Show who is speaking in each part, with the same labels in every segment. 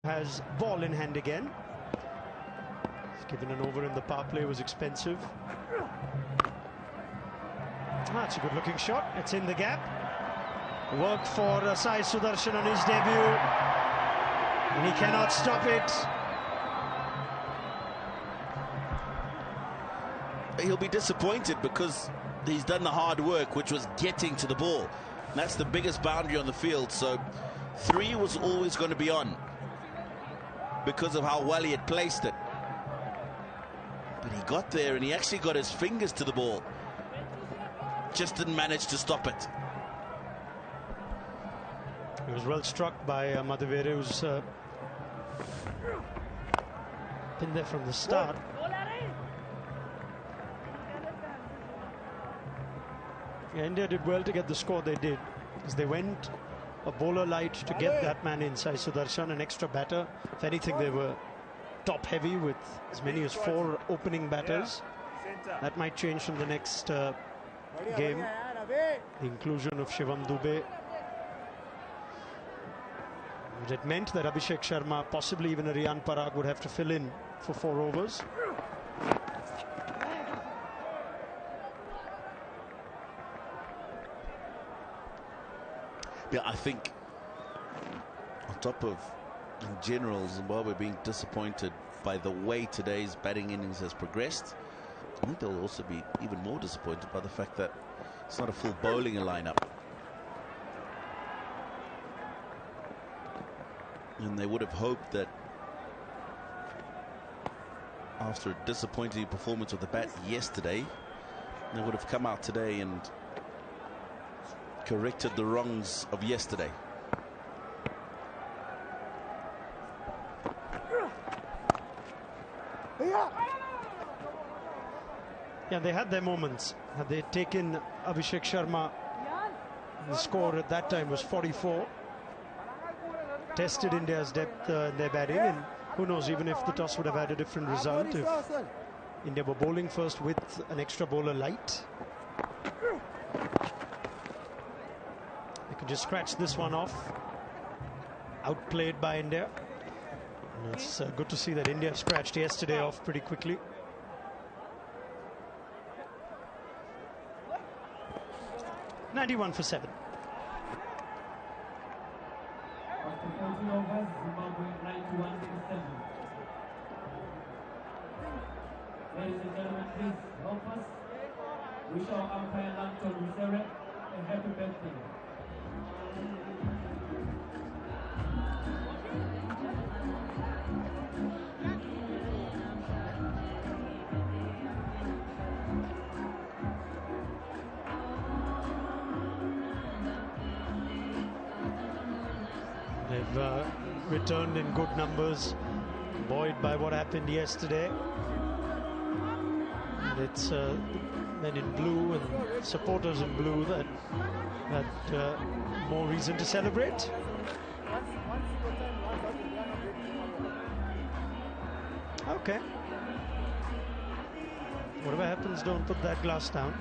Speaker 1: has ball in hand again. He's given an over in the power play, was expensive. That's a good looking shot. It's in the gap. Work for Sai Sudarshan on his debut. And he cannot stop it.
Speaker 2: He'll be disappointed because he's done the hard work, which was getting to the ball. And that's the biggest boundary on the field. So 3 was always going to be on because of how well he had placed it. But he got there and he actually got his fingers to the ball. Just didn't manage to stop it.
Speaker 1: He was well struck by Madhavere, who's been there from the start. Yeah, India did well to get the score they did, because they went a bowler light to get that man in, Sai Sudarshan, an extra batter. If anything, they were top heavy with as many as 4 opening batters. That might change from the next game. The inclusion of Shivam Dube. It meant that Abhishek Sharma, possibly even a Riyan Parag, would have to fill in for 4 overs.
Speaker 2: Yeah, I think on top of, in general, Zimbabwe being disappointed by the way today's batting innings has progressed, I think they'll also be even more disappointed by the fact that it's not a full bowling lineup. And they would have hoped that after a disappointing performance of the bat yesterday, they would have come out today and corrected the wrongs of yesterday.
Speaker 1: Yeah, they had their moments. Had they taken Abhishek Sharma, the score at that time was 44. Tested India's depth in their batting, and who knows, even if the toss would have had a different result if India were bowling first with an extra bowler light. They could just scratch this one off. Outplayed by India. And it's good to see that India scratched yesterday off pretty quickly. (91 for 7).
Speaker 3: After 14 overs, Zimbabwe 91 for 7. Ladies and gentlemen, please help us wish our umpire Langton Wisere a happy birthday.
Speaker 1: They've returned in good numbers, buoyed by what happened yesterday. And it's men in blue and supporters in blue that had more reason to celebrate. Okay. Whatever happens, don't put that glass down.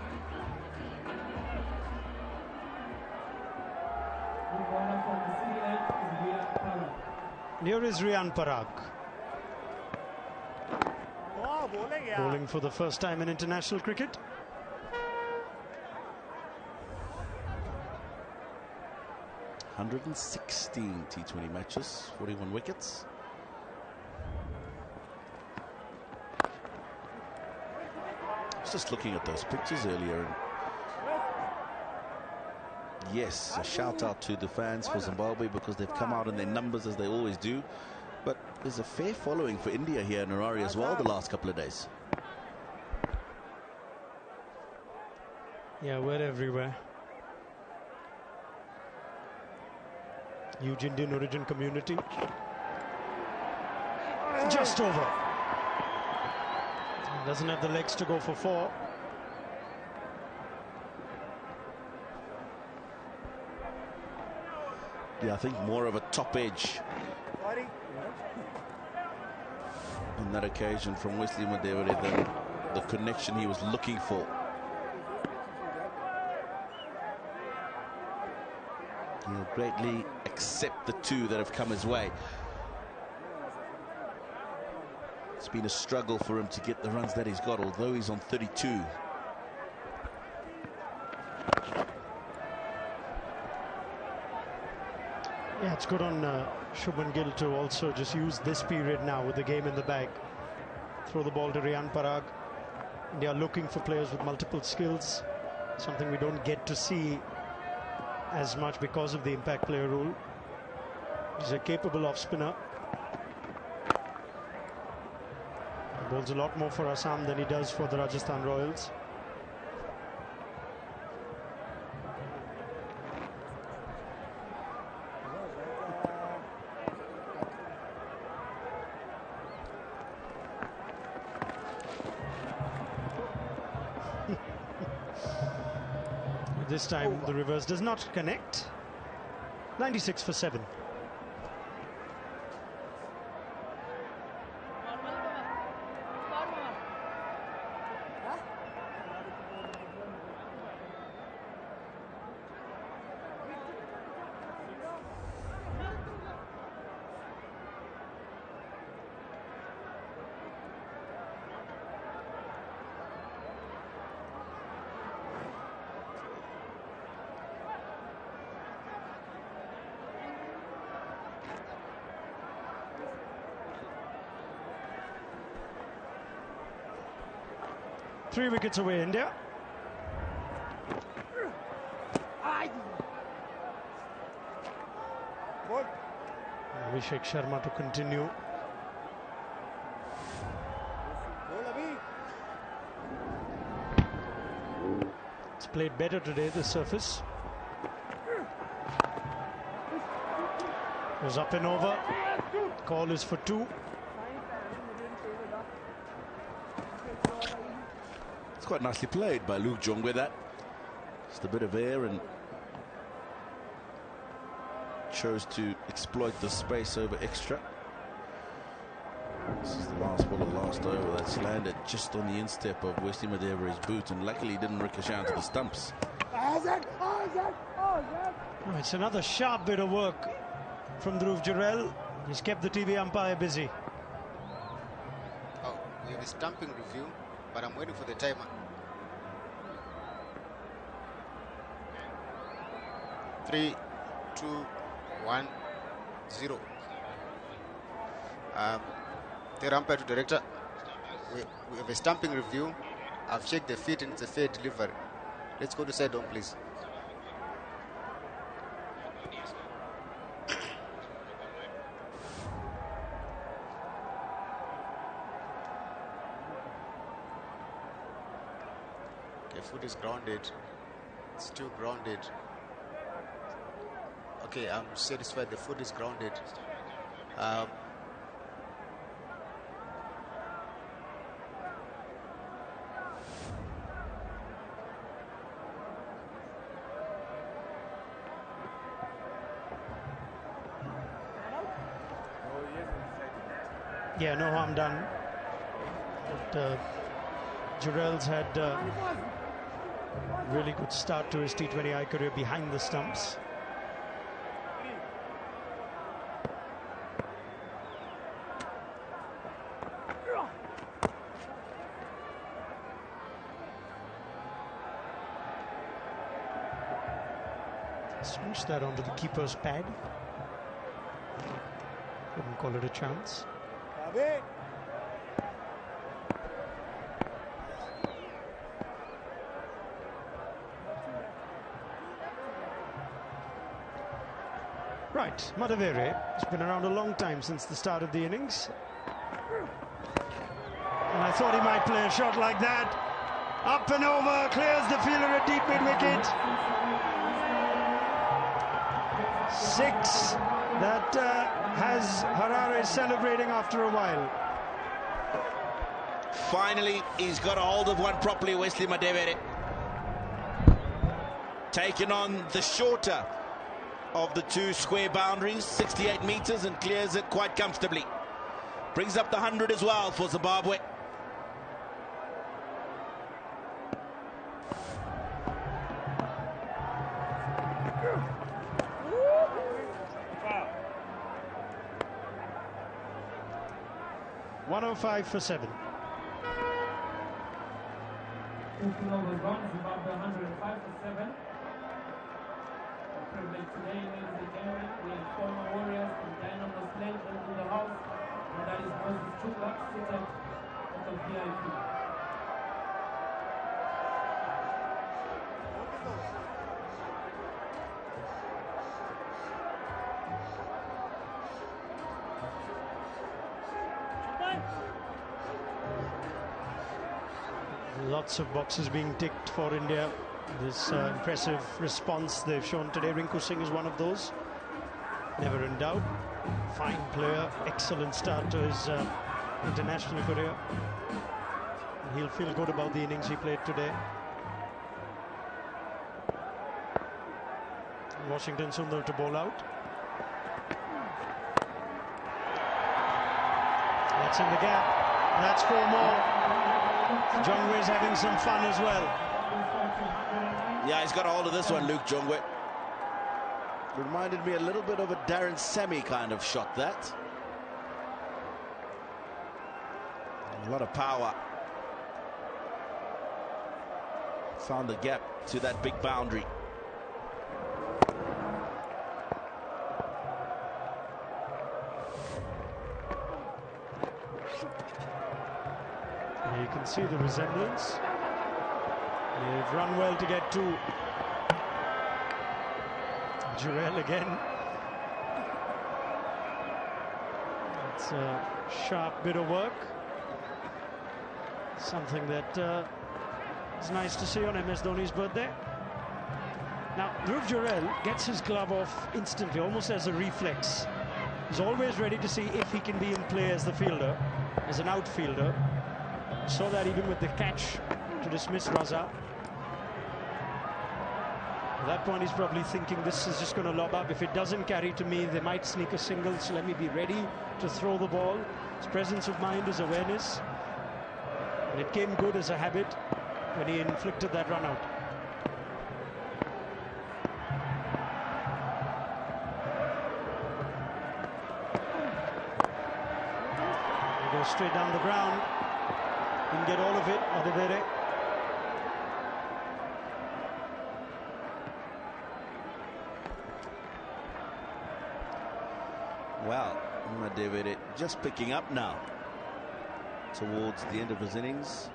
Speaker 1: Here is Riyan Parag. Bowling for the first time in international cricket.
Speaker 2: (116 T20 matches, 41 wickets. I was just looking at those pictures earlier, and yes, a shout out to the fans for Zimbabwe because they've come out in their numbers as they always do. But there's a fair following for India here in Harare as well the last couple of days.
Speaker 1: Yeah, we're everywhere. Huge Indian origin community. Just over. Doesn't have the legs to go for 4.
Speaker 2: Yeah, I think more of a top edge on that occasion from Wesley Madhavere than the connection he was looking for. He'll greatly accept the 2 that have come his way. It's been a struggle for him to get the runs that he's got, although he's on 32.
Speaker 1: Yeah, it's good on Shubman Gill to also just use this period now with the game in the bag. Throw the ball to Riyan Parag. They are looking for players with multiple skills, something we don't get to see as much because of the impact player rule. He's a capable off-spinner. Bowls a lot more for Assam than he does for the Rajasthan Royals. This time the reverse does not connect. 96 for 7. Three wickets away, India. Abhishek Sharma to continue. It's played better today, the surface. Goes up and over. Call is for 2.
Speaker 2: Quite nicely played by Luke Jong with that. Just a bit of air and chose to exploit the space over extra. This is the last ball of the last over that's landed just on the instep of Wesley Madeva's boot, and luckily he didn't ricochet onto the stumps.
Speaker 1: Oh, it's another sharp bit of work from Dhruv Jurel. He's kept the TV umpire busy.
Speaker 4: Oh, we have a stumping review, but I'm waiting for the timer. 3, 2, 1, 0. The umpire to director. We have a stumping review. I've checked the feet and it's a fair delivery. Let's go to side on, please. Okay, foot is grounded. Still grounded. Okay, I'm satisfied the foot is grounded.
Speaker 1: Yeah, no harm done. But Jurel's had really good start to his T20I career behind the stumps. Switch that onto the keeper's pad. Wouldn't call it a chance. Right, Madavere has been around a long time since the start of the innings. And I thought he might play a shot like that. Up and over, clears the fielder at deep mid-wicket. 6 that has Harare celebrating after a while.
Speaker 2: Finally, he's got a hold of one properly, Wesley Madevere. Taking on the shorter of the 2 square boundaries, 68 meters, and clears it quite comfortably. Brings up the 100 as well for Zimbabwe.
Speaker 1: 105 for 7.
Speaker 3: 2 overs gone. Zimbabwe 105 for 7. A privilege today, ladies and gentlemen. We have former warriors from Dynamo Sledge into the house, and that is Moses Chukla seated at the VIP.
Speaker 1: Lots of boxes being ticked for India. This impressive response they've shown today. Rinku Singh is one of those. Never in doubt. Fine player. Excellent start to his international career. He'll feel good about the innings he played today. Washington Sundar to bowl out. That's in the gap. That's 4 more. Jongwe's having some fun as well.
Speaker 2: Yeah, he's got a hold of this one, Luke Jongwe. Reminded me a little bit of a Darren Sammy kind of shot, that. A lot of power. Found the gap to that big boundary.
Speaker 1: You can see the resemblance. They've run well to get 2. Jurel again. It's a sharp bit of work. Something that is nice to see on MS Dhoni's birthday. Now, Dhruv Jurel gets his glove off instantly, almost as a reflex. He's always ready to see if he can be in play as the fielder, as an outfielder. Saw that even with the catch to dismiss Raza. At that point, he's probably thinking this is just going to lob up. If it doesn't carry to me, they might sneak a single, so let me be ready to throw the ball. His presence of mind, his awareness. And it came good as a habit when he inflicted that run out. He goes straight down the ground. Didn't get all of it, Adevere.
Speaker 2: Well, Adevere just picking up now towards the end of his innings.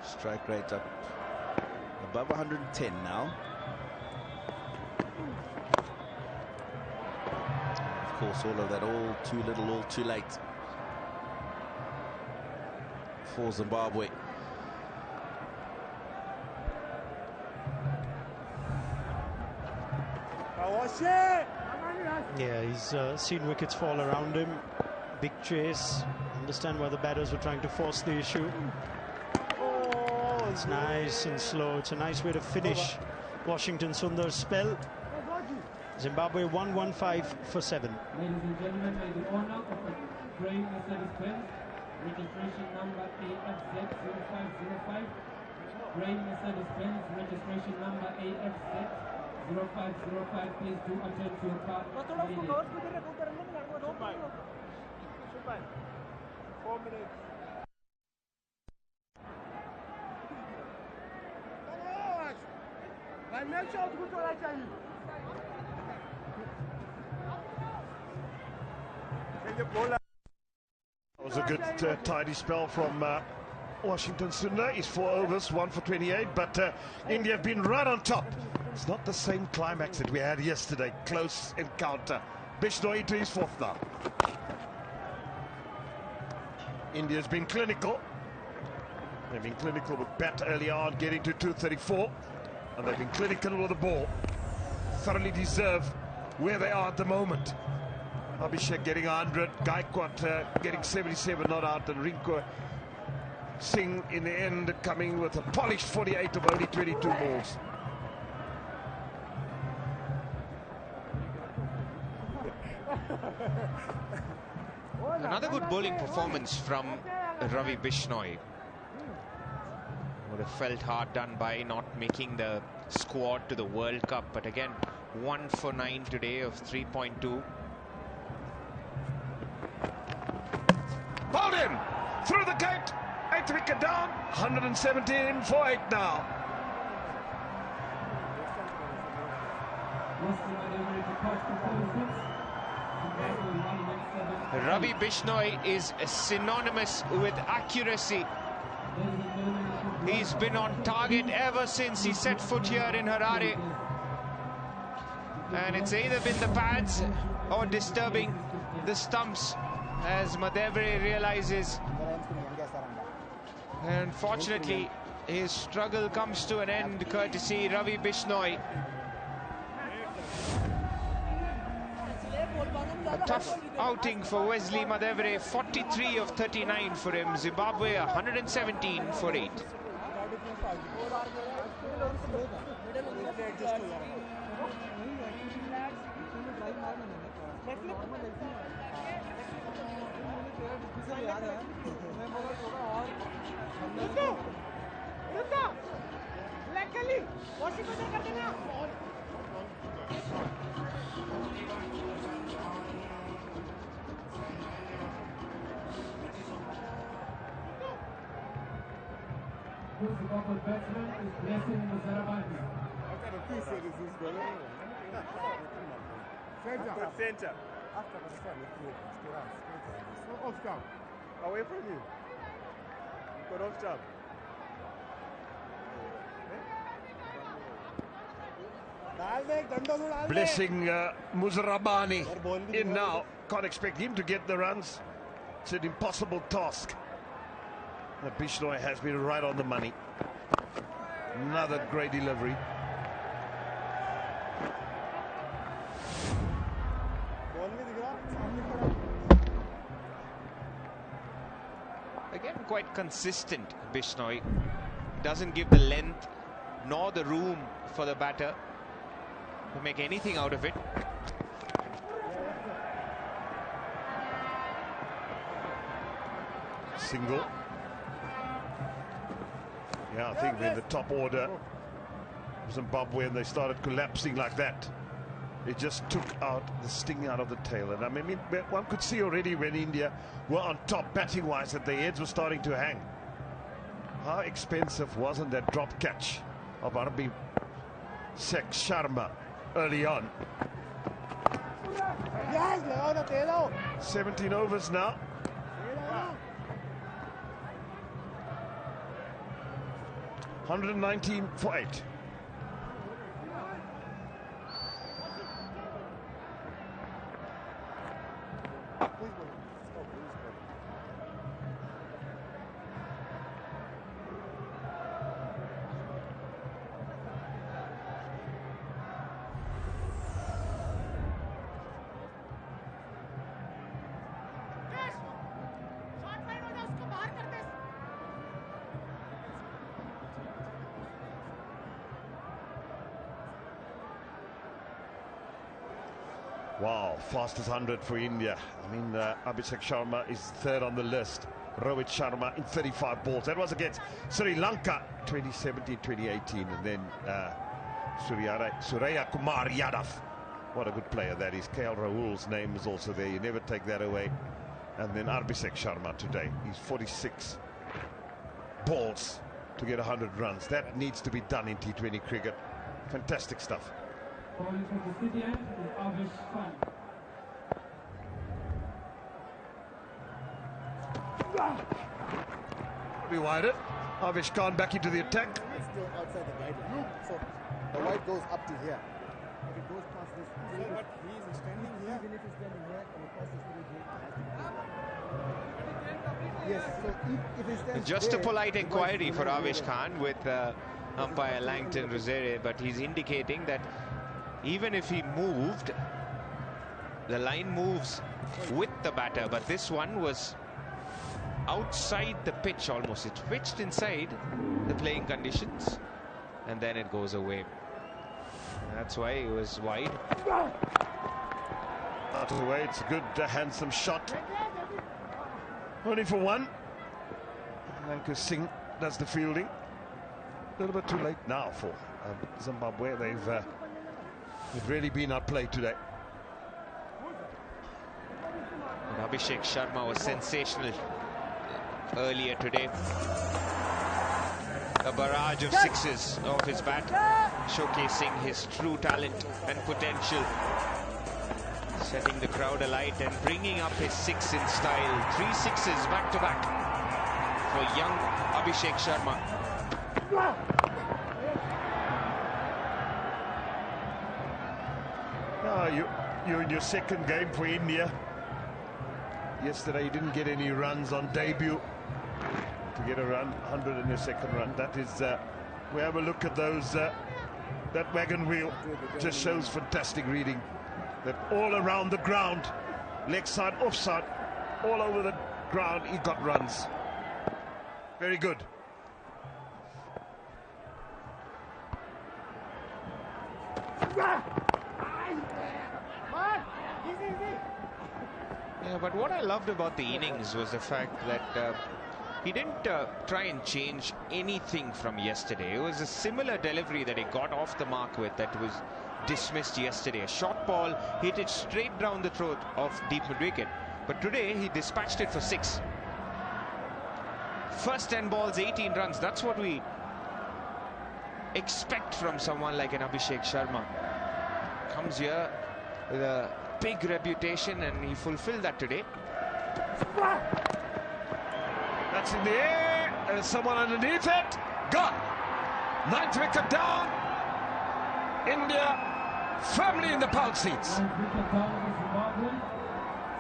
Speaker 2: Strike rate up above 110 now. Of course, all of that all too little, all too late for Zimbabwe.
Speaker 1: Yeah, he's seen wickets fall around him. Big chase. Understand why the batters were trying to force the issue. Oh, it's nice and slow. It's a nice way to finish Washington Sundar's spell. Zimbabwe 115 for 7.
Speaker 3: Ladies and gentlemen, by the owner of a grey Mercedes-Benz, registration number AFZ0505. Grey Mercedes-Benz, registration number AFZ0505. Please do attend to your car immediately.
Speaker 5: 4 minutes. That was a good tidy spell from Washington Sundar. He's 4 overs, 1 for 28, but India have been right on top. It's not the same climax that we had yesterday. Close encounter. Bishnoi to his 4th now. India's been clinical. They've been clinical with bat early on, getting to 234. And they've been clinical with the ball. Thoroughly deserve where they are at the moment. Abhishek getting 100, Gaikwad getting 77 not out, and Rinku Singh in the end coming with a polished 48 of only 22 balls.
Speaker 6: Another good bowling performance from Ravi Bishnoi. Would have felt hard done by not making the squad to the World Cup, but again 1 for 9 today of 3.2.
Speaker 5: through the gate. 8th wicket down. 117 for 8 now.
Speaker 6: Ravi Bishnoi is synonymous with accuracy. He's been on target ever since he set foot here in Harare. And it's either been the pads or disturbing the stumps, as Madevre realizes. And unfortunately, his struggle comes to an end courtesy Ravi Bishnoi. A tough outing for Wesley Madevre, 43 of 39 for him. Zimbabwe 117 for 8.
Speaker 3: The Zimbabwe batsman is Blessing Muzarabani.
Speaker 7: Center. Off stump. Away from you. Got off stump.
Speaker 5: Blessing Muzarabani in now. Can't expect him to get the runs. It's an impossible task. Bishnoi has been right on the money. Another great delivery.
Speaker 6: Again, quite consistent, Bishnoi. Doesn't give the length nor the room for the batter to make anything out of it.
Speaker 5: Single. Yeah, I think when the top order of Zimbabwe and they started collapsing like that, it just took out the sting out of the tail. And I mean, one could see already when India were on top batting-wise that their heads were starting to hang. How expensive wasn't that drop catch of Abhishek Sharma early on? 17 overs now. $119 for 8. Wow, fastest 100 for India. I mean, Abhishek Sharma is third on the list. Rohit Sharma in 35 balls. That was against Sri Lanka 2017-2018. And then Surya Kumar Yadav. What a good player that is. KL Rahul's name is also there. You never take that away. And then Abhishek Sharma today. He's 46 balls to get 100 runs. That needs to be done in T20 cricket. Fantastic stuff.
Speaker 3: Calling from the city end is Avish Khan.
Speaker 5: Be wider. Avish Khan back into the attack.
Speaker 7: It's still outside the guideline. So the white goes up to here. If it goes past this, but he is standing here. Even if he's standing here and it passes through here, yes. So if he stands
Speaker 6: Just
Speaker 7: there,
Speaker 6: a polite inquiry for Avish Khan with umpire Langton Rosere, but he's indicating that even if he moved, the line moves with the batter, but this one was outside the pitch almost. It's pitched inside the playing conditions and then it goes away. That's why it was wide.
Speaker 5: Out of the way, it's a good, handsome shot. Only for one. Lanka Singh does the fielding. A little bit too late now for Zimbabwe. They've really been outplayed today.
Speaker 6: And Abhishek Sharma was sensational earlier today. A barrage of sixes off his bat, showcasing his true talent and potential. Setting the crowd alight and bringing up his six in style. 3 sixes back to back for young Abhishek Sharma.
Speaker 5: You're in your second game for India. Yesterday you didn't get any runs on debut. To get a run, 100 in your second run, that is, we have a look at those, that wagon wheel just shows fantastic reading. That all around the ground, leg side, offside, all over the ground, he got runs. Very good.
Speaker 6: Yeah, but what I loved about the innings was the fact that he didn't try and change anything from yesterday. It was a similar delivery that he got off the mark with that was dismissed yesterday. A short ball hit it straight down the throat of deep mid-wicket. But today he dispatched it for 6. First 10 balls, 18 runs. That's what we expect from someone like an Abhishek Sharma. Comes here with a big reputation and he fulfilled that today.
Speaker 5: That's in the air, and someone underneath it. Gone. 9th wicket down. India firmly in the pound seats.
Speaker 3: 9th wicket down for Zimbabwe.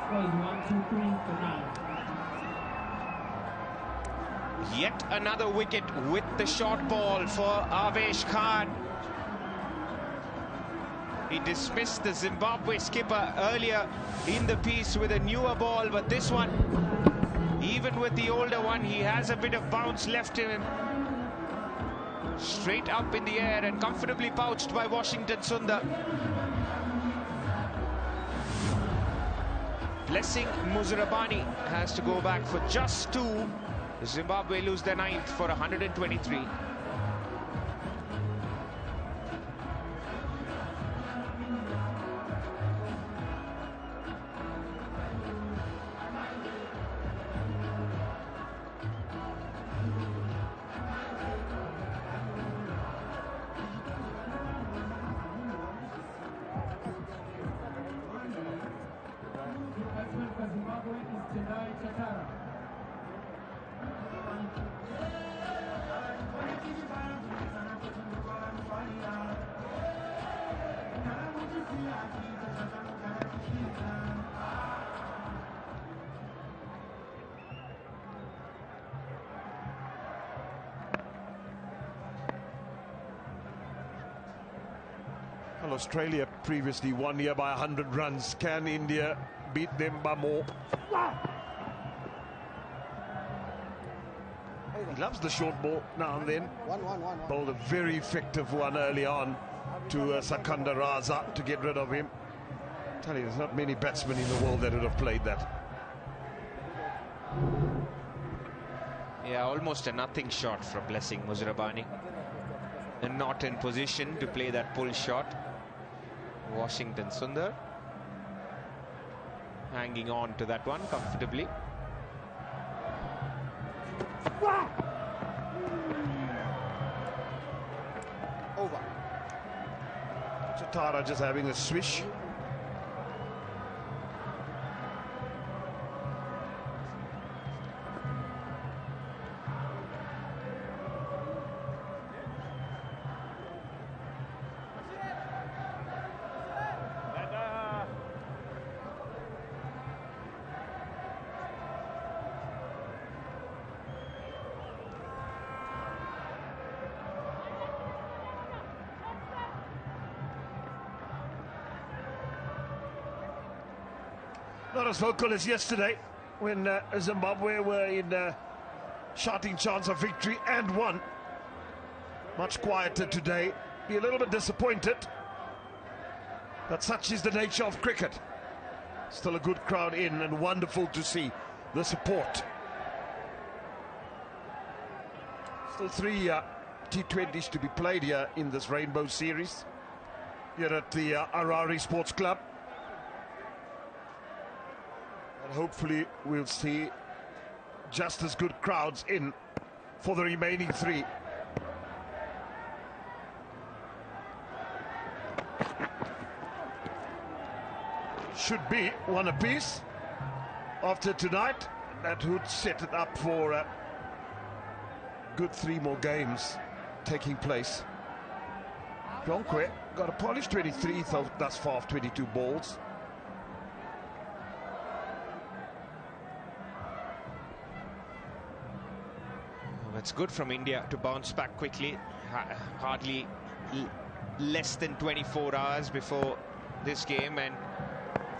Speaker 3: Score is 1-2-3 to 9.
Speaker 6: Yet another wicket with the short ball for Avesh Khan. He dismissed the Zimbabwe skipper earlier in the piece with a newer ball, but this one, even with the older one, he has a bit of bounce left in him. Straight up in the air and comfortably pouched by Washington Sundar. Blessing Muzarabani has to go back for just 2. Zimbabwe lose their 9th for 123.
Speaker 5: Well, Australia previously won here by 100 runs. Can India beat them by more? He loves the short ball now and then. Bowled a very effective one early on to Sakanda Raza to get rid of him. I tell you, there's not many batsmen in the world that would have played that.
Speaker 6: Yeah, almost a nothing shot from Blessing Muzarabani. And not in position to play that pull shot. Washington Sundar hanging on to that one comfortably.
Speaker 7: Over.
Speaker 5: Chatara just having a swish. Not as vocal as yesterday when Zimbabwe were in shouting chants of victory and won. Much quieter today. Be a little bit disappointed. But such is the nature of cricket. Still a good crowd in and wonderful to see the support. Still 3 T20s to be played here in this Rainbow Series here at the Harare Sports Club. And hopefully we'll see just as good crowds in for the remaining three. Should be one apiece after tonight. That would set it up for a good 3 more games taking place. Jonkwe got a polished 23 thus far of 22 balls.
Speaker 6: It's good from India to bounce back quickly. Hardly less than 24 hours before this game, and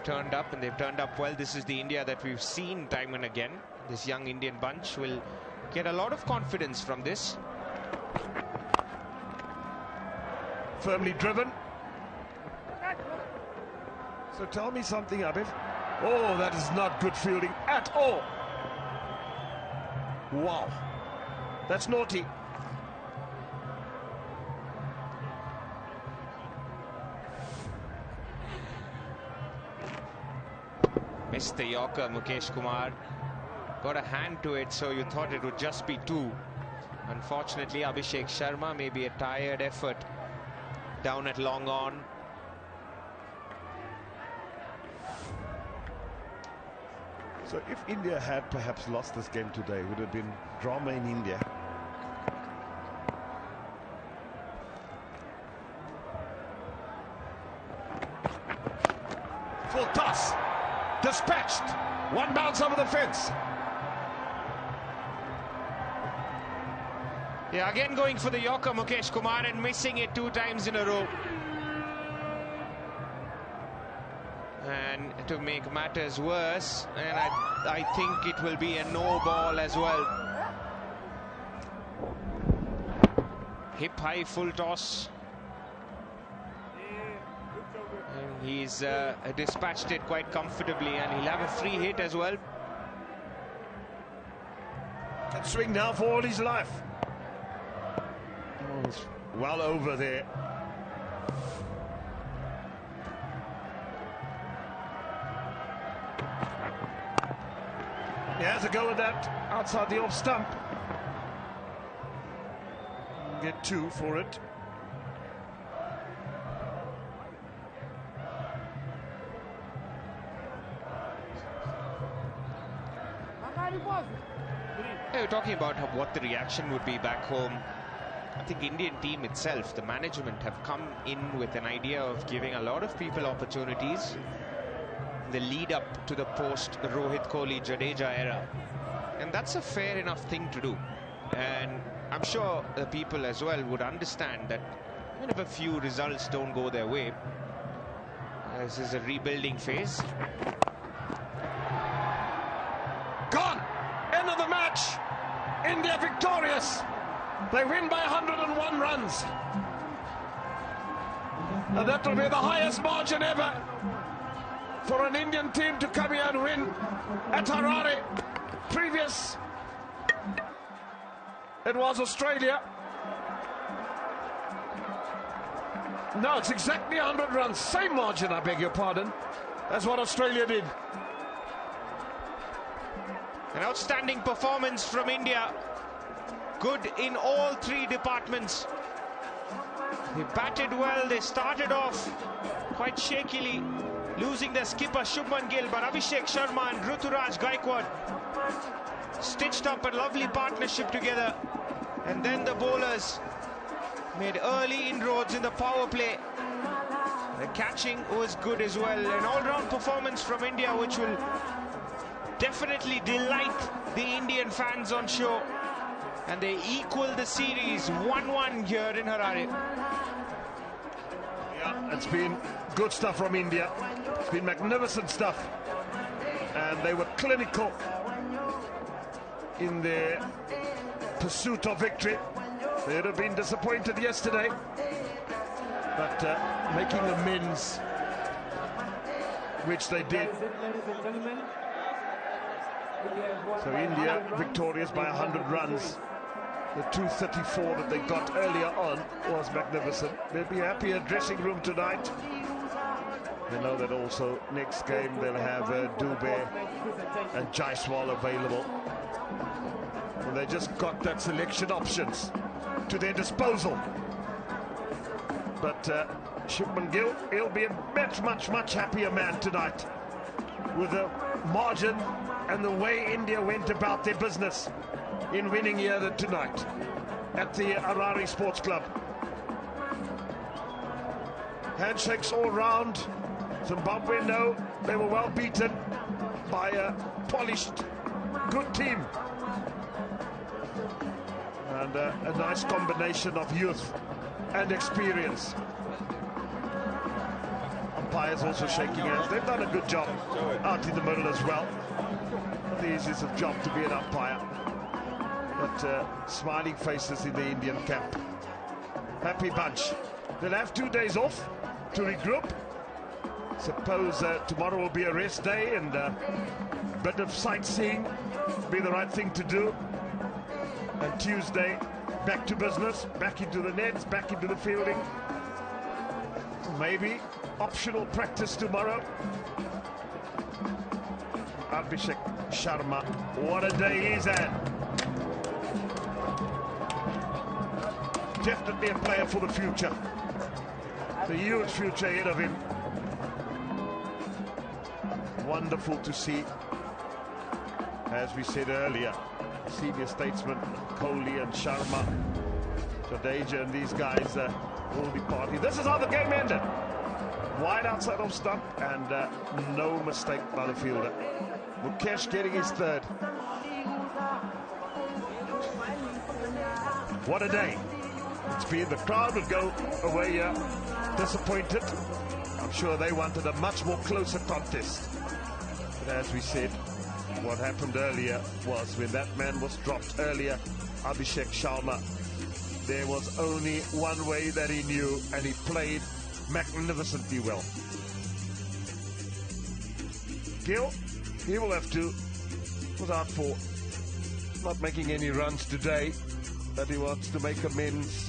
Speaker 6: turned up, and they've turned up well. This is the India that we've seen time and again. This young Indian bunch will get a lot of confidence from this.
Speaker 5: Firmly driven. So tell me something, Abid. Oh, that is not good fielding at all. Wow. That's naughty.
Speaker 6: Missed the Yorker, Mukesh Kumar. Got a hand to it, so you thought it would just be 2. Unfortunately, Abhishek Sharma, maybe a tired effort down at long on.
Speaker 5: So if India had perhaps lost this game today, it would have been drama in India. Full toss. Dispatched. One bounce over the fence.
Speaker 6: Yeah, again going for the Yorker, Mukesh Kumar, and missing it 2 times in a row. And to make matters worse, and I think it will be a no ball as well. Hip high full toss. And he's dispatched it quite comfortably, and he'll have a free hit as well.
Speaker 5: Can swing now for all his life. Oh, it's well over there. He has a go at that outside the off stump. Get 2 for it.
Speaker 6: We're talking about what the reaction would be back home. I think Indian team itself, the management, have come in with an idea of giving a lot of people opportunities. The lead up to the post Rohit Kohli Jadeja era, and that's a fair enough thing to do, and I'm sure the people as well would understand that even if a few results don't go their way, this is a rebuilding phase.
Speaker 5: Gone! End of the match! India victorious! They win by 101 runs, and that will be the highest margin ever for an Indian team to come here and win at Harare. Previous, it was Australia. No, it's exactly 100 runs. Same margin, I beg your pardon. That's what Australia did.
Speaker 6: An outstanding performance from India. Good in all 3 departments. They batted well. They started off quite shakily, losing their skipper Shubman Gill, but Abhishek Sharma and Ruturaj Gaikwad stitched up a lovely partnership together, and then the bowlers made early inroads in the power play. The catching was good as well. An all-round performance from India, which will definitely delight the Indian fans on show, and they equal the series 1-1 here in Harare.
Speaker 5: Yeah, it's been good stuff from India. It's been magnificent stuff, and they were clinical in their pursuit of victory. They would have been disappointed yesterday, but making amends, which they did. So India victorious by 100 runs. The 234 that they got earlier on was magnificent. They'll be happy in dressing room tonight. They know that also next game they'll have Dubey and Jaiswal available. And they just got that selection options to their disposal. But Shipman Gill, he'll be a much happier man tonight with the margin and the way India went about their business in winning here tonight at the Harare Sports Club. Handshakes all round. Zimbabwe know they were well beaten by a polished, good team. And a nice combination of youth and experience. Umpires also shaking hands. They've done a good job out in the middle as well. Not the easiest of job to be an umpire. But smiling faces in the Indian camp. Happy bunch. They'll have 2 days off to regroup. Suppose tomorrow will be a rest day and a bit of sightseeing be the right thing to do. And Tuesday, back to business, back into the nets, back into the fielding. Maybe optional practice tomorrow. Abhishek Sharma, what a day he's had. Definitely a player for the future. The huge future ahead of him. Wonderful to see. As we said earlier, senior statesmen Kohli and Sharma, Jadeja and these guys will be partying. This is how the game ended. Wide outside of stump and no mistake by the fielder. Mukesh getting his third. What a day. It's been, the crowd would go away disappointed. I'm sure they wanted a much more closer contest. But as we said, what happened earlier was when that man was dropped earlier, Abhishek Sharma, there was only one way that he knew, and he played magnificently well. Gill, he will have to was out for not making any runs today, but he wants to make amends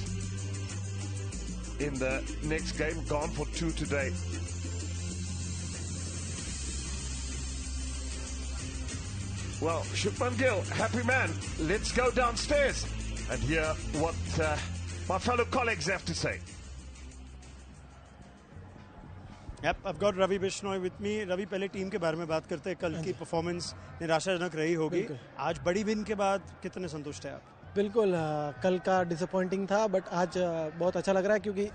Speaker 5: in the next game. Gone for 2 today. Well, Shipman Gill, happy man. Let's go downstairs and hear what my fellow colleagues have to say.
Speaker 1: Yep, I've got Ravi Bishnoi with me. Ravi, पहले team के बारे में बात करते हैं. कल की performance निराशाजनक रही होगी. आज बड़ी विन के बाद कितने संतुष्ट हैं आप?
Speaker 7: बिल्कुल, कल का डिसअपॉइंटिंग था, बट आज बहुत अच्छा लग रहा है क्योंकि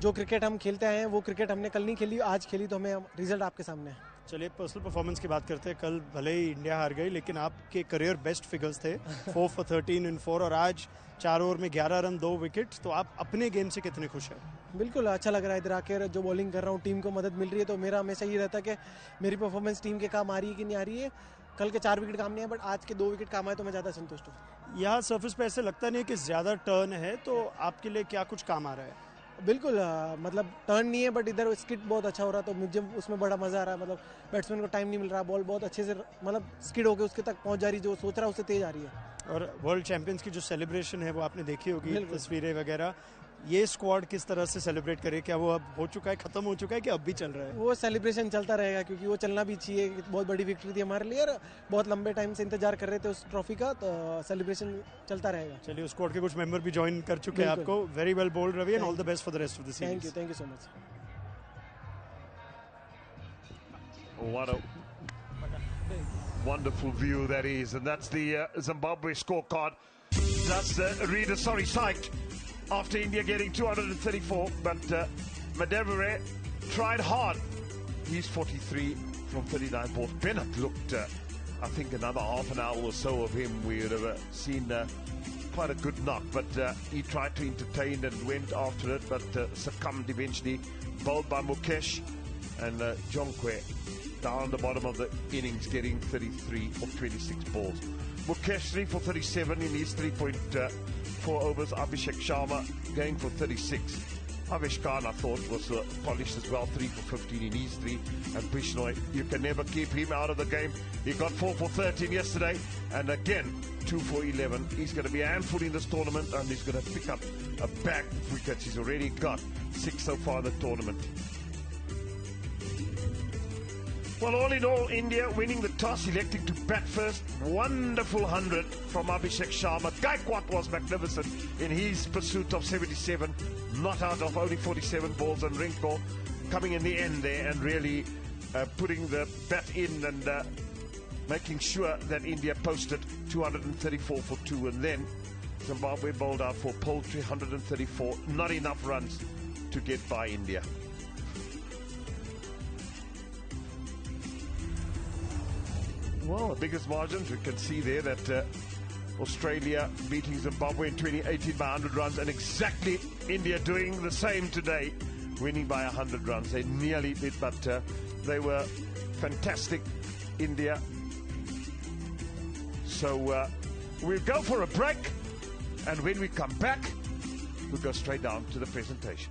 Speaker 7: जो क्रिकेट हम खेलते आए हैं वो क्रिकेट हमने कल नहीं खेली, आज खेली, तो हमें रिजल्ट आपके सामने है.
Speaker 1: चलिए पर्सनल परफॉर्मेंस की बात करते हैं. कल भले ही इंडिया हार गई, लेकिन आपके करियर बेस्ट फिगर्स थे. 4 for 13 in 4 और आज 4 ओवर में 11 रन 2 विकेट. तो आप अपने गेम से कितने खुश हैं?
Speaker 7: बिल्कुल अच्छा लग रहा है. इधर आकर जो बॉलिंग कर रहा हूँ, टीम को मदद मिल रही है, तो मेरा हमेशा ये रहता है कि मेरी परफॉर्मेंस टीम के काम आ रही है कि नहीं आ रही है. कल के 4 विकेट काम नहीं है, बट आज के 2 विकेट काम आए तो मैं ज़्यादा संतुष्ट हूँ.
Speaker 1: यहाँ सर्फेस पे ऐसे लगता नहीं कि ज़्यादा टर्न है, तो आपके लिए क्या कुछ काम आ रहा है?
Speaker 7: बिल्कुल, मतलब टर्न नहीं है, बट इधर स्किट बहुत अच्छा हो रहा है, तो मुझे उसमें बड़ा मज़ा आ रहा है. मतलब बैट्समैन को टाइम नहीं मिल रहा, बॉल बहुत अच्छे से मतलब स्किड होकर उसके तक पहुंच जा रही, जो सोच रहा है उससे तेज आ रही है.
Speaker 1: और वर्ल्ड चैंपियंस की जो सेलिब्रेशन है वो आपने देखी होगी, तस्वीरें वगैरह. ये स्क्वाड किस तरह से सेलिब्रेट करे? क्या वो अब हो चुका है, खत्म हो चुका है, कि अब भी चल रहा है?
Speaker 7: वो सेलिब्रेशन चलता रहेगा, क्योंकि वो चलना भी चाहिए. बहुत बड़ी विक्ट्री थी हमारे लिए, और बहुत लंबे टाइम से इंतजार कर रहे थे उस ट्रॉफी का, तो सेलिब्रेशन चलता रहेगा.
Speaker 1: चलिए, उस स्क्वाड के कुछ मेंबर भी ज्वाइन कर चुके हैं आपको. Very well bowled Ravi, and all the best for the rest of the series.
Speaker 7: Thank you so much.
Speaker 5: What a wonderful view that is, and that's the Zimbabwe scorecard. That's reader sight after India getting 234, but Madevere tried hard. He's 43 from 39 balls. Bennett looked, I think, another half an hour or so of him, we would have seen quite a good knock, but he tried to entertain and went after it, but succumbed eventually. Bowled by Mukesh, and Jonkwe down the bottom of the innings, getting 33 of 26 balls. Mukesh 3 for 37 in his 3.4 overs. Abhishek Sharma going for 36. Avesh Khan, I thought, was polished as well, 3 for 15 in his 3. And Bishnoi, you can never keep him out of the game. He got 4 for 13 yesterday, and again 2 for 11. He's going to be a handful in this tournament, and he's going to pick up a bag of wickets. He's already got 6 so far in the tournament. Well, all in all, India winning the toss, electing to bat first. Wonderful 100 from Abhishek Sharma. Gaikwad was magnificent in his pursuit of 77. Not out of only 47 balls, and Rinko coming in the end there and really putting the bat in and making sure that India posted 234 for 2. And then Zimbabwe bowled out for poultry, 134. Not enough runs to get by India. Well, the biggest margins, we can see there that Australia beating Zimbabwe in 2018 by 100 runs, and exactly India doing the same today, winning by 100 runs. They nearly did, but they were fantastic, India. So we'll go for a break, and when we come back, we'll go straight down to the presentation.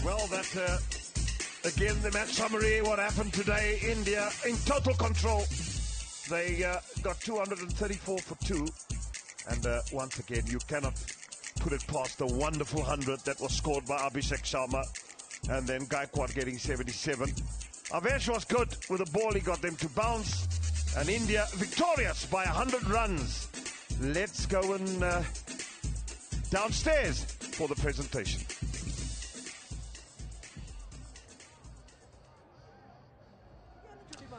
Speaker 5: Well, that again, the match summary, what happened today. India in total control. They got 234 for 2. And once again, you cannot put it past the wonderful 100 that was scored by Abhishek Sharma. And then Gaikwad getting 77. Avesh was good with the ball. He got them to bounce. And India victorious by 100 runs. Let's go and downstairs for the presentation.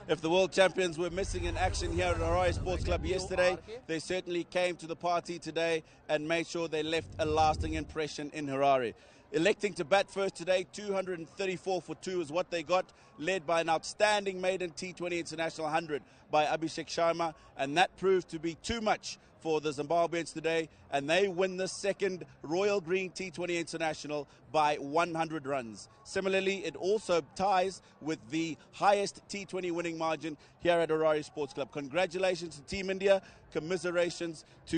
Speaker 2: If the world champions were missing in action here at Harare Sports Club yesterday, they certainly came to the party today and made sure they left a lasting impression in Harare. Electing to bat first today, 234 for 2 is what they got, led by an outstanding maiden T20 International 100 by Abhishek Sharma, and that proved to be too much for the Zimbabweans today, and they win the second Royal Green T20 International by 100 runs. Similarly, it also ties with the highest T20 winning margin here at Harare Sports Club. Congratulations to Team India, commiserations to